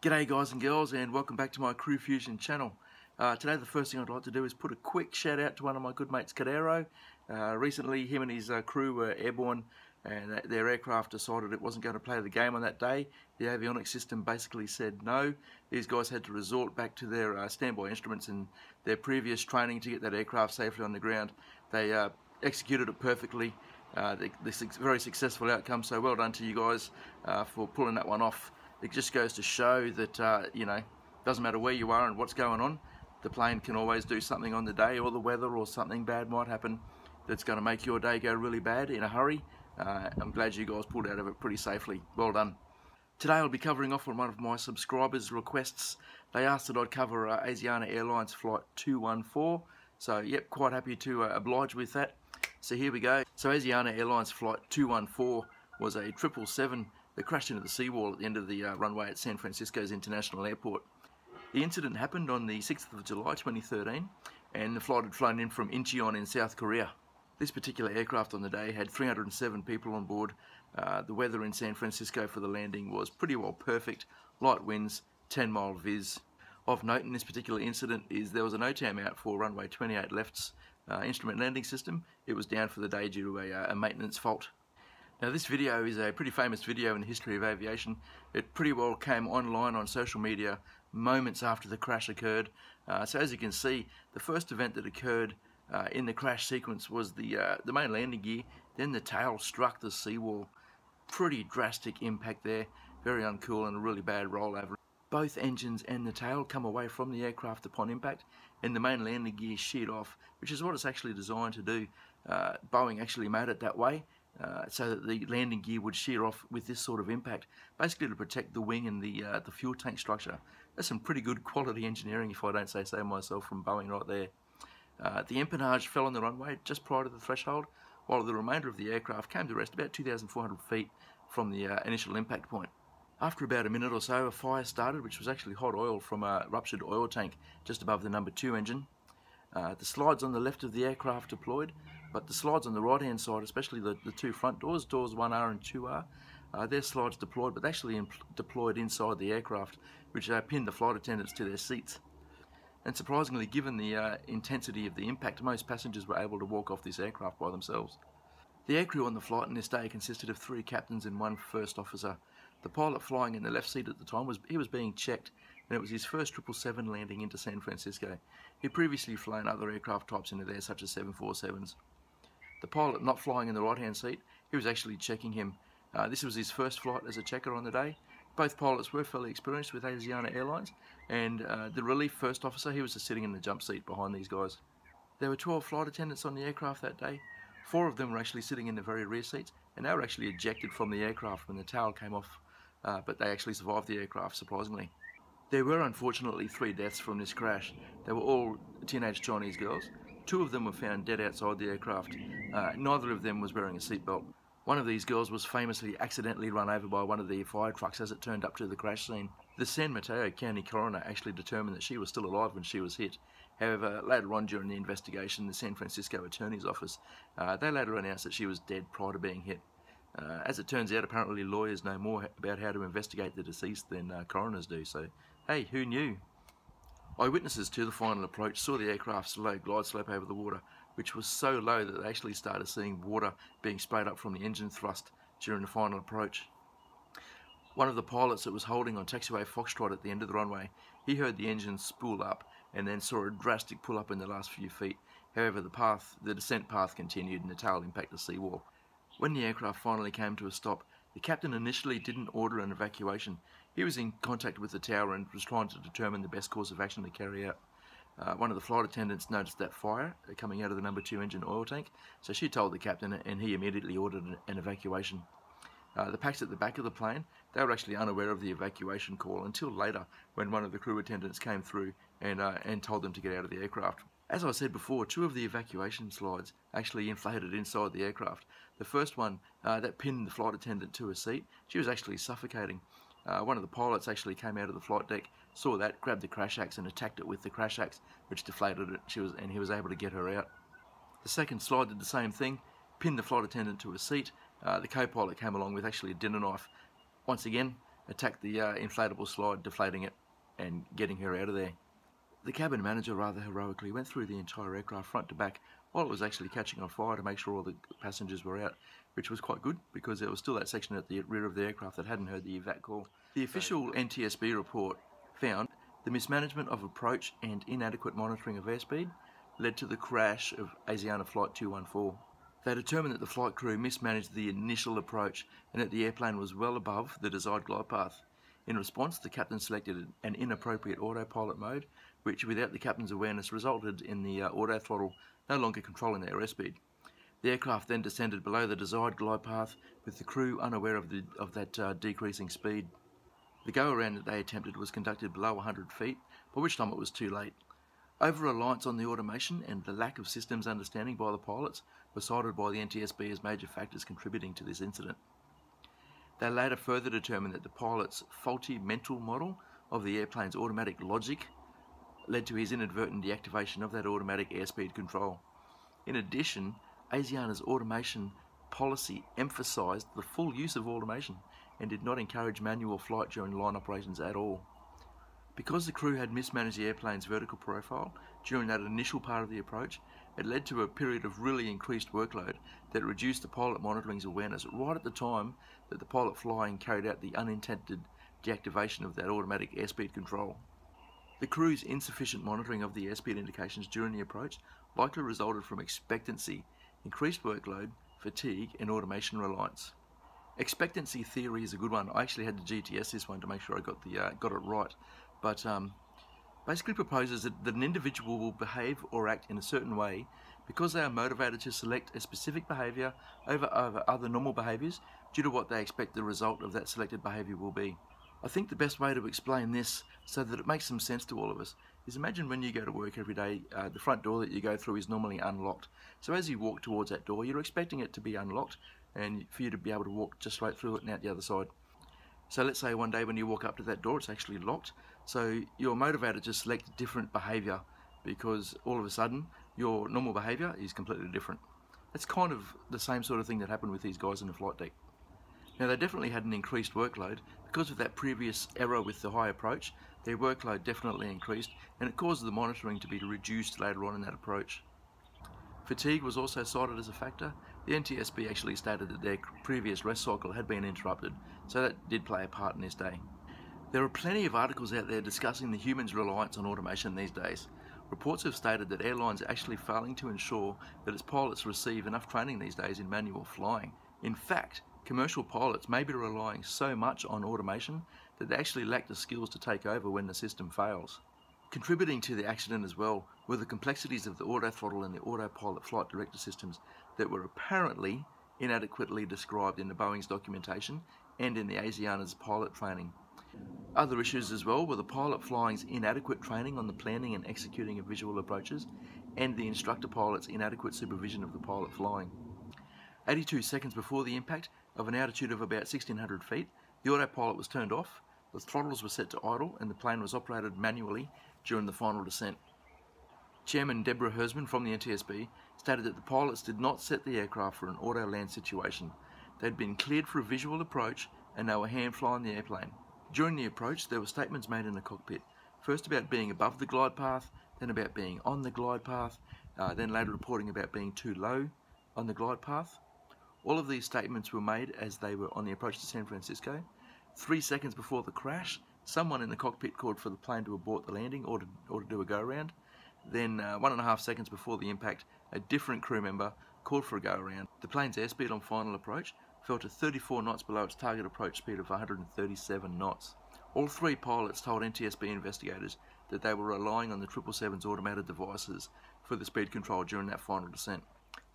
G'day guys and girls, and welcome back to my Crew Fusion channel. Today the first thing I'd like to do is put a quick shout out to one of my good mates, Cadero. Recently him and his crew were airborne and their aircraft decided it wasn't going to play the game on that day. The avionics system basically said no. These guys had to resort back to their standby instruments and their previous training to get that aircraft safely on the ground. They executed it perfectly. Very successful outcome, so well done to you guys for pulling that one off. It just goes to show that, doesn't matter where you are and what's going on, the plane can always do something on the day, or the weather or something bad might happen that's going to make your day go really bad in a hurry. I'm glad you guys pulled out of it pretty safely. Well done. Today I'll be covering off on one of my subscribers' requests. They asked that I'd cover Asiana Airlines Flight 214, so yep, quite happy to oblige with that. So here we go. So Asiana Airlines Flight 214 was a 777 that crashed into the seawall at the end of the runway at San Francisco's International Airport. The incident happened on the 6th of July 2013, and the flight had flown in from Incheon in South Korea. This particular aircraft on the day had 307 people on board. The weather in San Francisco for the landing was pretty well perfect, light winds, 10-mile viz. Of note in this particular incident is there was an OTAM out for runway 28 left's instrument landing system. It was down for the day due to a maintenance fault. Now this video is a pretty famous video in the history of aviation. It pretty well came online on social media moments after the crash occurred. So as you can see, the first event that occurred in the crash sequence was the main landing gear, then the tail struck the seawall. Pretty drastic impact there, very uncool and a really bad rollover. Both engines and the tail come away from the aircraft upon impact, and the main landing gear sheared off, which is what it's actually designed to do. Boeing actually made it that way, so that the landing gear would shear off with this sort of impact, basically to protect the wing and the fuel tank structure. That's some pretty good quality engineering, if I don't say so myself, from Boeing right there. The empennage fell on the runway just prior to the threshold, while the remainder of the aircraft came to rest about 2,400 feet from the initial impact point. After about a minute or so, a fire started, which was actually hot oil from a ruptured oil tank just above the number 2 engine. The slides on the left of the aircraft deployed, but the slides on the right hand side, especially the two front doors, doors 1R and 2R, their slides deployed, but actually deployed inside the aircraft, which pinned the flight attendants to their seats. And surprisingly, given the intensity of the impact, most passengers were able to walk off this aircraft by themselves. The aircrew on the flight on this day consisted of 3 captains and 1 first officer. The pilot flying in the left seat at the time was being checked, and it was his first 777 landing into San Francisco. He'd previously flown other aircraft types into there, such as 747s. The pilot not flying in the right-hand seat, he was actually checking him. This was his first flight as a checker on the day. Both pilots were fairly experienced with Asiana Airlines, and the relief first officer, he was just sitting in the jump seat behind these guys. There were 12 flight attendants on the aircraft that day. 4 of them were actually sitting in the very rear seats, and they were actually ejected from the aircraft when the tail came off, but they actually survived the aircraft, surprisingly. There were unfortunately 3 deaths from this crash. They were all teenage Chinese girls. 2 of them were found dead outside the aircraft. Neither of them was wearing a seatbelt. One of these girls was famously accidentally run over by one of the fire trucks as it turned up to the crash scene. The San Mateo County coroner actually determined that she was still alive when she was hit. However, later on during the investigation, the San Francisco Attorney's Office, they later announced that she was dead prior to being hit. As it turns out, apparently lawyers know more about how to investigate the deceased than coroners do, so hey, who knew? Eyewitnesses to the final approach saw the aircraft's low glide slope over the water, which was so low that they actually started seeing water being sprayed up from the engine thrust during the final approach. One of the pilots that was holding on taxiway Foxtrot at the end of the runway, he heard the engine spool up and then saw a drastic pull up in the last few feet. However, the descent path continued and the tail impacted the seawall. When the aircraft finally came to a stop, the captain initially didn't order an evacuation. He was in contact with the tower and was trying to determine the best course of action to carry out. One of the flight attendants noticed that fire coming out of the number 2 engine oil tank, so she told the captain and he immediately ordered an evacuation. The packs at the back of the plane, they were actually unaware of the evacuation call until later when one of the crew attendants came through and told them to get out of the aircraft. As I said before, 2 of the evacuation slides actually inflated inside the aircraft. The first one, that pinned the flight attendant to a seat. She was actually suffocating. One of the pilots actually came out of the flight deck, saw that, grabbed the crash axe and attacked it with the crash axe, which deflated it, and he was able to get her out. The second slide did the same thing, pinned the flight attendant to a seat. The co-pilot came along with actually a dinner knife. Once again, attacked the inflatable slide, deflating it and getting her out of there. The cabin manager rather heroically went through the entire aircraft front to back while it was actually catching on fire to make sure all the passengers were out, which was quite good because there was still that section at the rear of the aircraft that hadn't heard the evac call. The official NTSB report found the mismanagement of approach and inadequate monitoring of airspeed led to the crash of Asiana Flight 214. They determined that the flight crew mismanaged the initial approach and that the airplane was well above the desired glide path. In response, the captain selected an inappropriate autopilot mode, which without the captain's awareness resulted in the auto throttle no longer controlling their airspeed. The aircraft then descended below the desired glide path with the crew unaware of that decreasing speed. The go-around that they attempted was conducted below 100 feet, by which time it was too late. Over-reliance on the automation and the lack of systems understanding by the pilots were cited by the NTSB as major factors contributing to this incident. They later further determined that the pilot's faulty mental model of the airplane's automatic logic led to his inadvertent deactivation of that automatic airspeed control. In addition, Asiana's automation policy emphasised the full use of automation and did not encourage manual flight during line operations at all. Because the crew had mismanaged the airplane's vertical profile during that initial part of the approach, it led to a period of really increased workload that reduced the pilot monitoring's awareness right at the time that the pilot flying carried out the unintended deactivation of that automatic airspeed control. The crew's insufficient monitoring of the airspeed indications during the approach likely resulted from expectancy, increased workload, fatigue, and automation reliance. Expectancy theory is a good one. I actually had to GTS this one to make sure I got it right. But basically proposes that an individual will behave or act in a certain way because they are motivated to select a specific behaviour over other normal behaviours due to what they expect the result of that selected behaviour will be. I think the best way to explain this so that it makes some sense to all of us is imagine when you go to work every day, the front door that you go through is normally unlocked. So as you walk towards that door, you're expecting it to be unlocked and for you to be able to walk just straight through it and out the other side. So let's say one day when you walk up to that door, it's actually locked. So you're motivated to select a different behaviour because all of a sudden your normal behaviour is completely different. That's kind of the same sort of thing that happened with these guys in the flight deck. Now they definitely had an increased workload because of that previous error with the high approach. Their workload definitely increased and it caused the monitoring to be reduced later on in that approach. Fatigue was also cited as a factor. The NTSB actually stated that their previous rest cycle had been interrupted, so that did play a part in this day. There are plenty of articles out there discussing the human's reliance on automation these days. Reports have stated that airlines are actually failing to ensure that its pilots receive enough training these days in manual flying. In fact, commercial pilots may be relying so much on automation that they actually lack the skills to take over when the system fails. Contributing to the accident as well were the complexities of the autothrottle and the autopilot flight director systems that were apparently inadequately described in the Boeing's documentation and in the Asiana's pilot training. Other issues as well were the pilot flying's inadequate training on the planning and executing of visual approaches and the instructor pilot's inadequate supervision of the pilot flying. 82 seconds before the impact, of an altitude of about 1600 feet, the autopilot was turned off, the throttles were set to idle and the plane was operated manually during the final descent. Chairman Deborah Hersman from the NTSB stated that the pilots did not set the aircraft for an auto land situation. They had been cleared for a visual approach and they were hand flying the airplane. During the approach there were statements made in the cockpit, first about being above the glide path, then about being on the glide path, then later reporting about being too low on the glide path. All of these statements were made as they were on the approach to San Francisco. 3 seconds before the crash, someone in the cockpit called for the plane to abort the landing or to do a go-around. Then 1.5 seconds before the impact, a different crew member called for a go-around. The plane's airspeed on final approach fell to 34 knots below its target approach speed of 137 knots. All three pilots told NTSB investigators that they were relying on the 777's automated devices for the speed control during that final descent.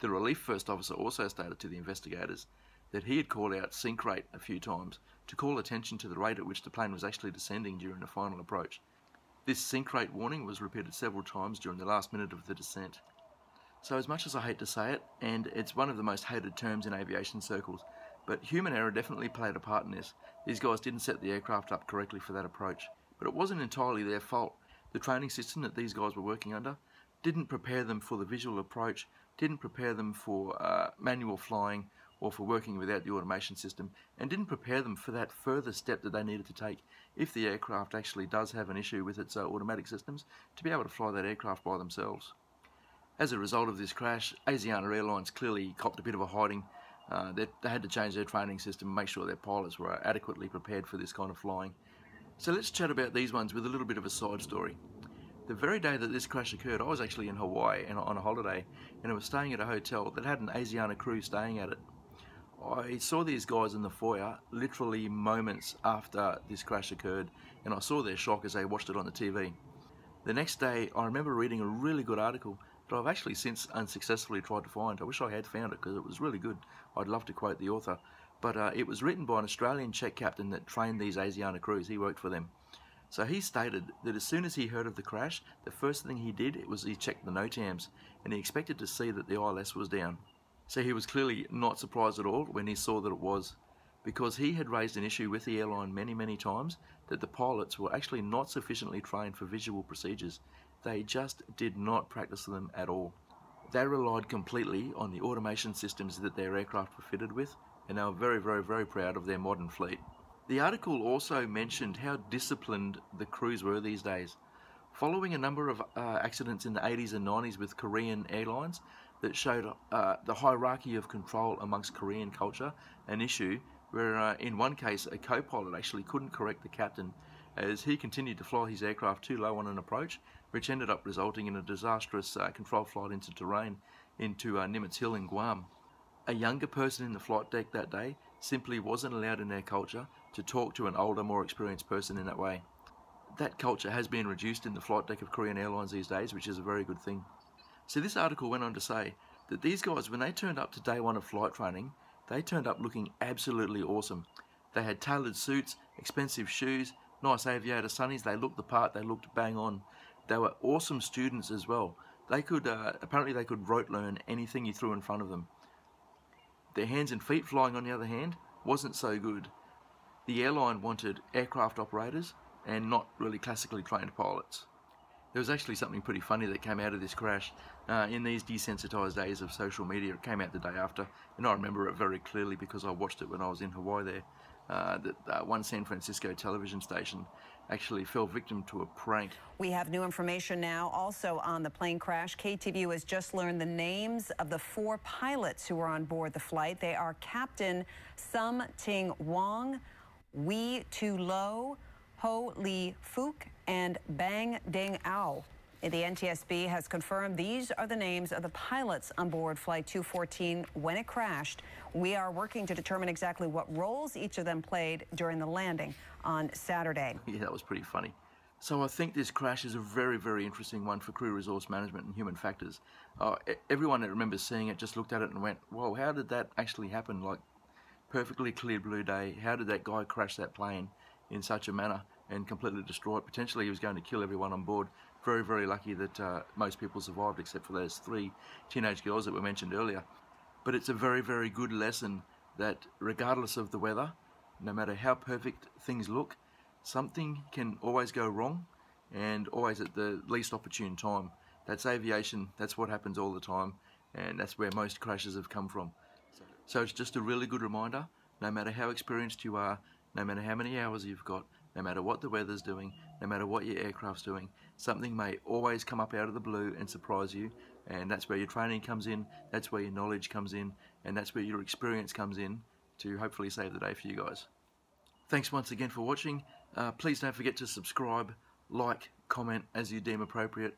The relief first officer also stated to the investigators that he had called out sink rate a few times to call attention to the rate at which the plane was actually descending during the final approach. This sink rate warning was repeated several times during the last minute of the descent. So as much as I hate to say it, and it's one of the most hated terms in aviation circles, but human error definitely played a part in this. These guys didn't set the aircraft up correctly for that approach. But it wasn't entirely their fault. The training system that these guys were working under didn't prepare them for the visual approach, didn't prepare them for manual flying, or for working without the automation system, and didn't prepare them for that further step that they needed to take if the aircraft actually does have an issue with its automatic systems, to be able to fly that aircraft by themselves. As a result of this crash, Asiana Airlines clearly copped a bit of a hiding. They had to change their training system and make sure their pilots were adequately prepared for this kind of flying. So let's chat about these ones with a little bit of a side story. The very day that this crash occurred, I was actually in Hawaii and on a holiday, and I was staying at a hotel that had an Asiana crew staying at it. I saw these guys in the foyer literally moments after this crash occurred, and I saw their shock as they watched it on the TV. The next day, I remember reading a really good article that I've actually since unsuccessfully tried to find. I wish I had found it because it was really good. I'd love to quote the author. But it was written by an Australian check captain that trained these Asiana crews. He worked for them. So he stated that as soon as he heard of the crash, the first thing he did was he checked the NOTAMs, and he expected to see that the ILS was down. So he was clearly not surprised at all when he saw that it was, because he had raised an issue with the airline many times that the pilots were actually not sufficiently trained for visual procedures. They just did not practice them at all. They relied completely on the automation systems that their aircraft were fitted with, and they were very proud of their modern fleet. The article also mentioned how disciplined the crews were these days. Following a number of accidents in the 80s and 90s with Korean airlines that showed the hierarchy of control amongst Korean culture, an issue where in one case a co-pilot actually couldn't correct the captain as he continued to fly his aircraft too low on an approach, which ended up resulting in a disastrous controlled flight into terrain into Nimitz Hill in Guam. A younger person in the flight deck that day simply wasn't allowed in their culture to talk to an older, more experienced person in that way. That culture has been reduced in the flight deck of Korean airlines these days, which is a very good thing. So this article went on to say that these guys, when they turned up to day one of flight training, they turned up looking absolutely awesome. They had tailored suits, expensive shoes, nice aviator sunnies. They looked the part, they looked bang on. They were awesome students as well. They could, apparently they could rote learn anything you threw in front of them. Their hands and feet flying, on the other hand, wasn't so good. The airline wanted aircraft operators and not really classically trained pilots. There was actually something pretty funny that came out of this crash. In these desensitized days of social media, it came out the day after, and I remember it very clearly because I watched it when I was in Hawaii there. That one San Francisco television station actually fell victim to a prank. We have new information now also on the plane crash. KTVU has just learned the names of the 4 pilots who were on board the flight. They are Captain Sum Ting Wong, Wee Tu Lo, Ho Lee Fook, and Bang Ding Ao. The NTSB has confirmed these are the names of the pilots on board Flight 214 when it crashed. We are working to determine exactly what roles each of them played during the landing on Saturday. Yeah, that was pretty funny. So I think this crash is a very interesting one for crew resource management and human factors. Everyone that remembers seeing it just looked at it and went, whoa, how did that actually happen? Like, perfectly clear blue day. How did that guy crash that plane in such a manner and completely destroy it? Potentially he was going to kill everyone on board. Very lucky that most people survived except for those 3 teenage girls that were mentioned earlier. But it's a very good lesson that regardless of the weather, no matter how perfect things look, something can always go wrong, and always at the least opportune time. That's aviation, that's what happens all the time, and that's where most crashes have come from. So it's just a really good reminder, no matter how experienced you are, no matter how many hours you've got, no matter what the weather's doing, no matter what your aircraft's doing, something may always come up out of the blue and surprise you, and that's where your training comes in, that's where your knowledge comes in, and that's where your experience comes in to hopefully save the day for you guys. Thanks once again for watching. Please don't forget to subscribe, like, comment as you deem appropriate.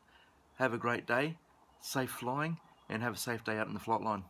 Have a great day, safe flying, and have a safe day out in the flight line.